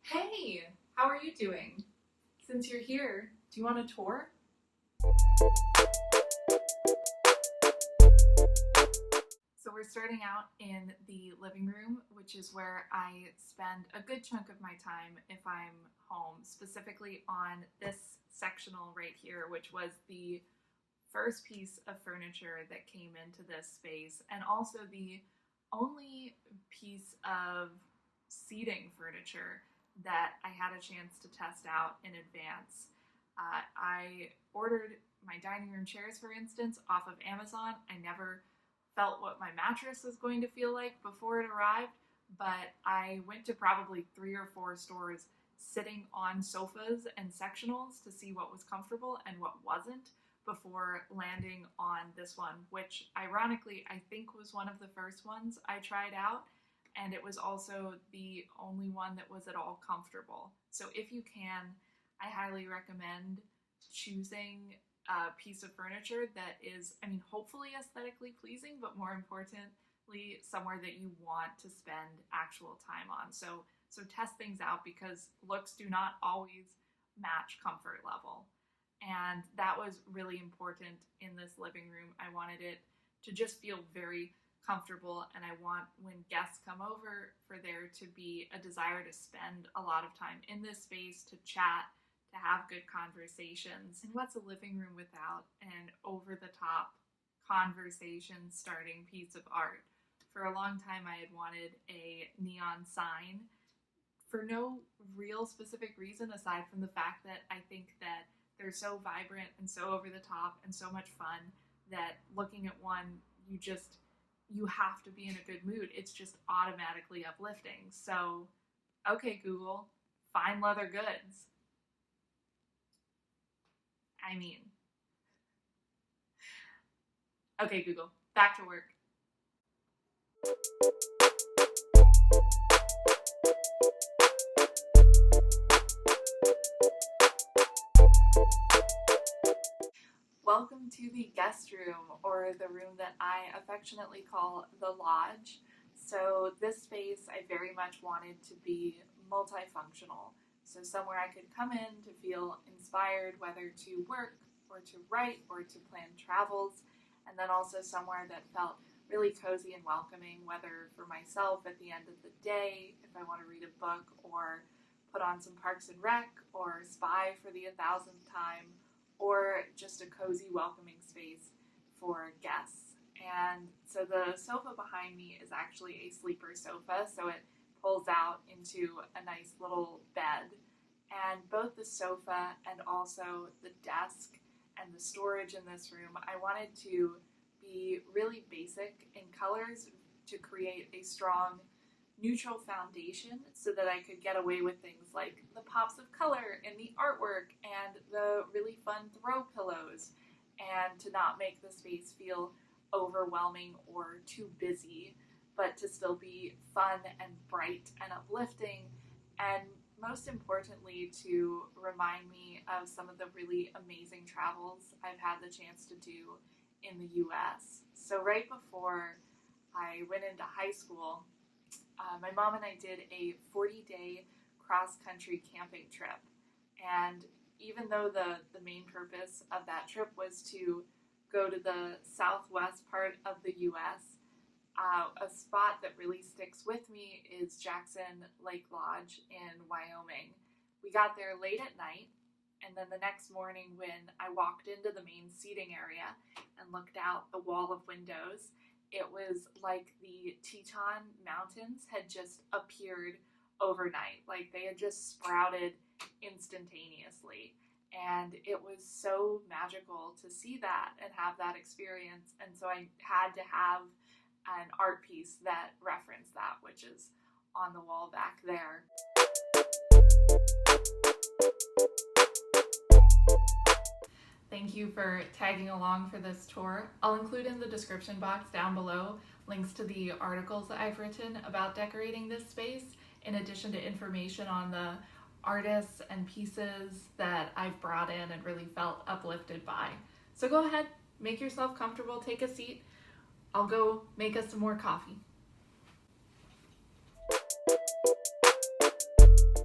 Hey, how are you doing? Since you're here, do you want a tour? So we're starting out in the living room, which is where I spend a good chunk of my time if I'm home, specifically on this sectional right here, which was the first piece of furniture that came into this space, and also the only piece of seating furniture that I had a chance to test out in advance. I ordered my dining room chairs, for instance, off of Amazon. I never felt what my mattress was going to feel like before it arrived, but I went to probably 3 or 4 stores sitting on sofas and sectionals to see what was comfortable and what wasn't before landing on this one, which ironically I think was one of the first ones I tried out, and it was also the only one that was at all comfortable. So if you can, I highly recommend choosing a piece of furniture that is, hopefully aesthetically pleasing, but more importantly, somewhere that you want to spend actual time on. So test things out, because looks do not always match comfort level. And that was really important in this living room. I wanted it to just feel very comfortable, and I want, when guests come over, for there to be a desire to spend a lot of time in this space, to chat, to have good conversations. And what's a living room without an over the top conversation starting piece of art? For a long time, I had wanted a neon sign for no real specific reason aside from the fact that I think that they're so vibrant and so over the top and so much fun that looking at one, you have to be in a good mood. It's just automatically uplifting. So, okay, Google, fine leather goods. Okay, Google, back to work. Welcome to the guest room, or the room that I affectionately call the lodge. So this space I very much wanted to be multifunctional. So somewhere I could come in to feel inspired, whether to work or to write or to plan travels, and then also somewhere that felt really cozy and welcoming, whether for myself at the end of the day, if I want to read a book, or put on some Parks and Rec, or spy for the 1,000th time, or just a cozy, welcoming space for guests. And so the sofa behind me is actually a sleeper sofa, so it pulls out into a nice little bed. And both the sofa and also the desk and the storage in this room, I wanted to be really basic in colors to create a strong neutral foundation, so that I could get away with things like the pops of color in the artwork and the really fun throw pillows, and to not make the space feel overwhelming or too busy, but to still be fun and bright and uplifting, and most importantly, to remind me of some of the really amazing travels I've had the chance to do in the US. So right before I went into high school, my mom and I did a 40-day cross-country camping trip. And even though the main purpose of that trip was to go to the southwest part of the US, a spot that really sticks with me is Jackson Lake Lodge in Wyoming. We got there late at night, and then the next morning when I walked into the main seating area and looked out the wall of windows, it was like the Teton Mountains had just appeared overnight. Like they had just sprouted instantaneously. And it was so magical to see that and have that experience. And so I had to have an art piece that referenced that, which is on the wall back there. Thank you for tagging along for this tour. I'll include in the description box down below links to the articles that I've written about decorating this space, in addition to information on the artists and pieces that I've brought in and really felt uplifted by. So go ahead, make yourself comfortable, take a seat. I'll go make us some more coffee.